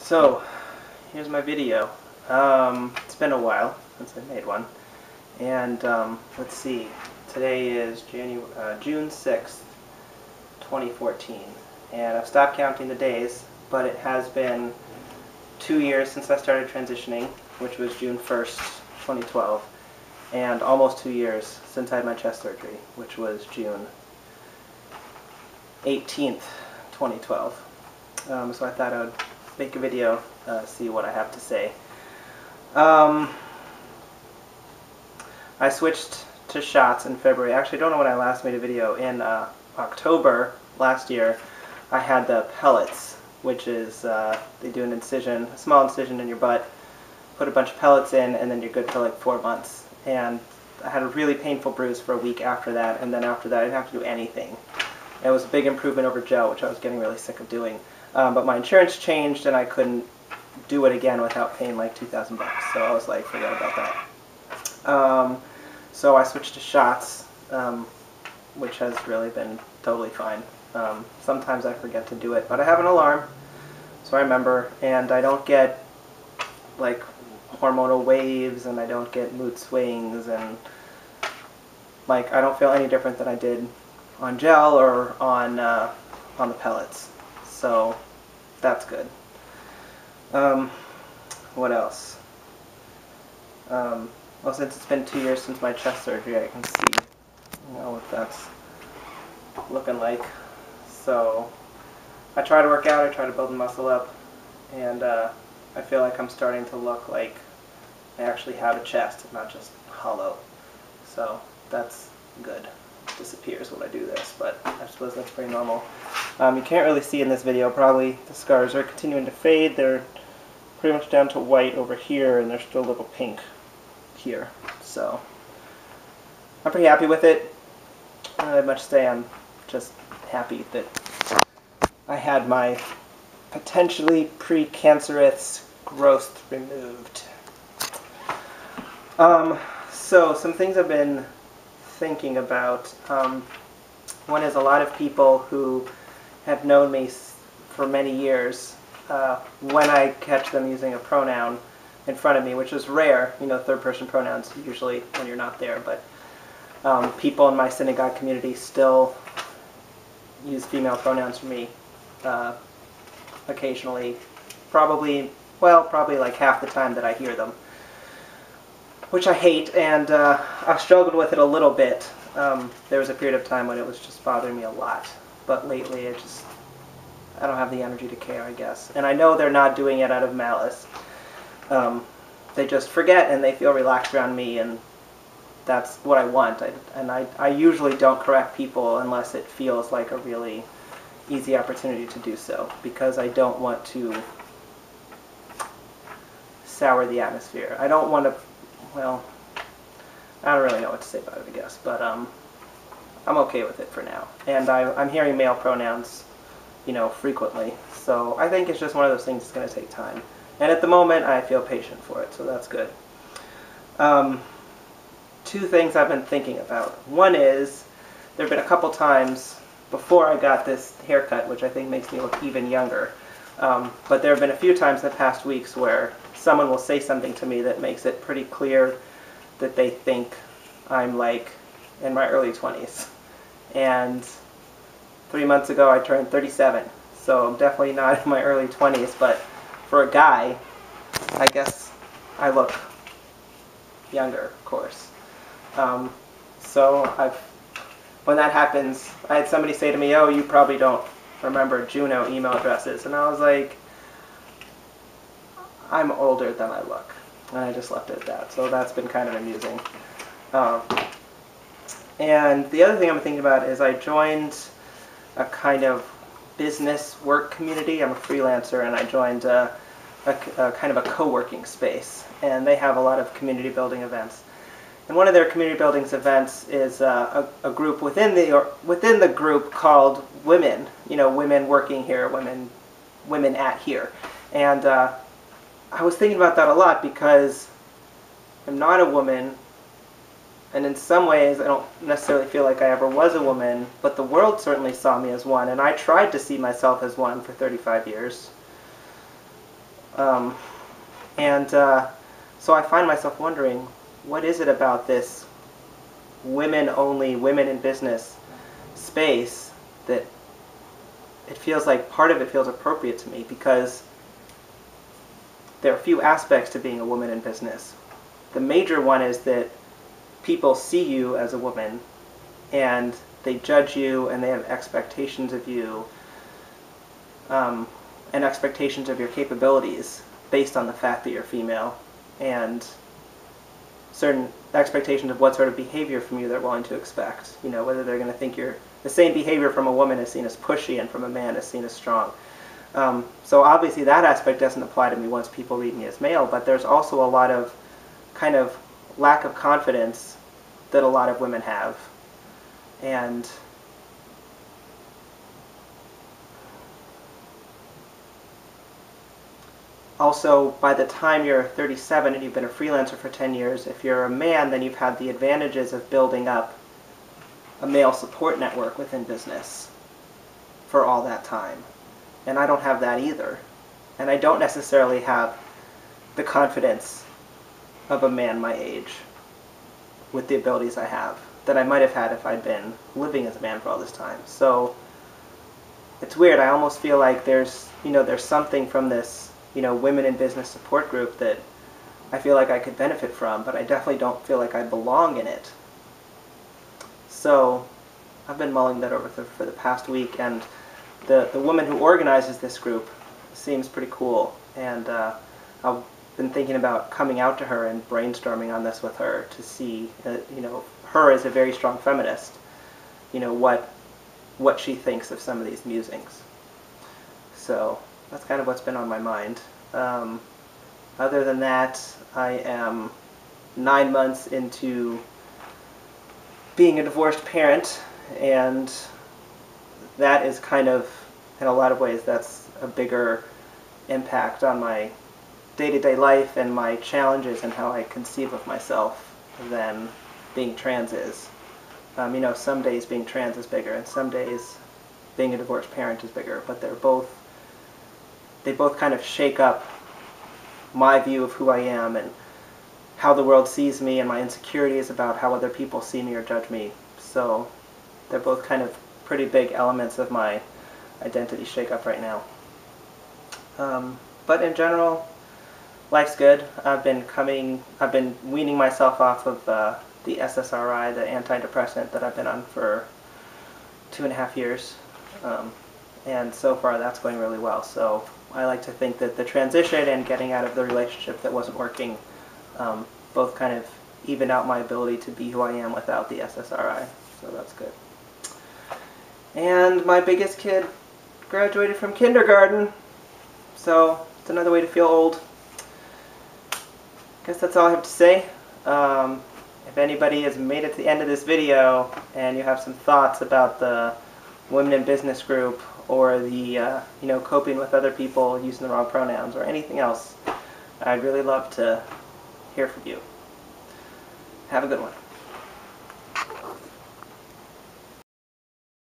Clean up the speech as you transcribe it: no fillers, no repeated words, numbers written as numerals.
So, here's my video. It's been a while since I made one. And let's see, today is June 6th, 2014. And I've stopped counting the days, but it has been 2 years since I started transitioning, which was June 1st, 2012. And almost 2 years since I had my chest surgery, which was June 18th, 2012. So I thought I would make a video, see what I have to say. I switched to shots in February. Actually, I don't know when I last made a video. In October last year, I had the pellets, which is they do an incision, a small incision in your butt, put a bunch of pellets in, and then you're good for like 4 months. And I had a really painful bruise for a week after that, and then after that I didn't have to do anything. It was a big improvement over gel, which I was getting really sick of doing. But my insurance changed, and I couldn't do it again without paying like $2,000 bucks. So I was like, forget about that. So I switched to shots, which has really been totally fine. Sometimes I forget to do it, but I have an alarm, so I remember, and I don't get like hormonal waves, and I don't get mood swings, and like I don't feel any different than I did on gel or on the pellets. So that's good. What else? Well, since it's been 2 years since my chest surgery, I can see, what that's looking like. So I try to work out, I try to build the muscle up, and I feel like I'm starting to look like I actually have a chest and not just hollow. So that's good. It disappears when I do this, but I suppose that's pretty normal. You can't really see in this video, probably the scars are continuing to fade. They're pretty much down to white over here, and they're still a little pink here. So I'm pretty happy with it. I don't have much to say. I'm just happy that I had my potentially precancerous growth removed. So some things I've been thinking about. One is a lot of people who have known me for many years, when I catch them using a pronoun in front of me, which is rare, third-person pronouns usually when you're not there, but people in my synagogue community still use female pronouns for me occasionally, probably like half the time that I hear them, which I hate, and I've struggled with it a little bit. There was a period of time when it was just bothering me a lot, but lately I don't have the energy to care, I guess. And I know they're not doing it out of malice. They just forget and they feel relaxed around me, and that's what I want. I usually don't correct people unless it feels like a really easy opportunity to do so, because I don't want to sour the atmosphere. I don't want to, well, I don't really know what to say about it, I guess, but I'm okay with it for now. And I'm hearing male pronouns, frequently. So I think it's just one of those things that's going to take time. And at the moment, I feel patient for it, so that's good. Two things I've been thinking about. One is, there have been a couple times before I got this haircut, which I think makes me look even younger, but there have been a few times in the past weeks where someone will say something to me that makes it pretty clear that they think I'm like in my early 20s. And 3 months ago I turned 37, so I'm definitely not in my early 20s, but for a guy, I guess I look younger, of course. So when that happens, I had somebody say to me, "Oh, you probably don't remember Juno email addresses," and I was like, I'm older than I look. And I just left it at that. So that's been kind of amusing. And the other thing I'm thinking about is I joined a kind of business work community. I'm a freelancer, and I joined a kind of a co-working space. And they have a lot of community building events. And one of their community building events is a group within the group called Women. Women working here, women at here. And I was thinking about that a lot because I'm not a woman, and in some ways I don't necessarily feel like I ever was a woman, but the world certainly saw me as one, and I tried to see myself as one for 35 years. Um, and so I find myself wondering, what is it about this women-only, women-in-business space that it feels like part of it feels appropriate to me, because there are a few aspects to being a woman in business. The major one is that people see you as a woman and they judge you and they have expectations of you, and expectations of your capabilities based on the fact that you're female, and certain expectations of what sort of behavior from you they're willing to expect. You know, whether they're going to think you're the same behavior from a woman is seen as pushy and from a man is seen as strong. So obviously that aspect doesn't apply to me once people read me as male, but there's also a lot of kind of lack of confidence that a lot of women have. And also, by the time you're 37 and you've been a freelancer for 10 years, if you're a man, then you've had the advantages of building up a male support network within business for all that time. And I don't have that either. And I don't necessarily have the confidence of a man my age with the abilities I have that I might have had if I'd been living as a man for all this time. So it's weird. I almost feel like there's something from this, women in business support group that I feel like I could benefit from, but I definitely don't feel like I belong in it. So I've been mulling that over for the past week, and the woman who organizes this group seems pretty cool, and I've been thinking about coming out to her and brainstorming on this with her to see, her as a very strong feminist, what she thinks of some of these musings. So that's kind of what's been on my mind. Other than that, I am 9 months into being a divorced parent, and that is kind of, in a lot of ways, that's a bigger impact on my day-to-day life and my challenges and how I conceive of myself than being trans is. Some days being trans is bigger, and some days being a divorced parent is bigger, but they both kind of shake up my view of who I am and how the world sees me and my insecurities about how other people see me or judge me. So they're both kind of pretty big elements of my identity shake-up right now. But in general, life's good. I've been weaning myself off of the SSRI, the antidepressant that I've been on for 2.5 years. And so far that's going really well. So I like to think that the transition and getting out of the relationship that wasn't working both kind of even out my ability to be who I am without the SSRI. So that's good. And my biggest kid graduated from kindergarten. So it's another way to feel old. I guess that's all I have to say. If anybody has made it to the end of this video and you have some thoughts about the women in business group or the coping with other people using the wrong pronouns or anything else, I'd really love to hear from you. Have a good one.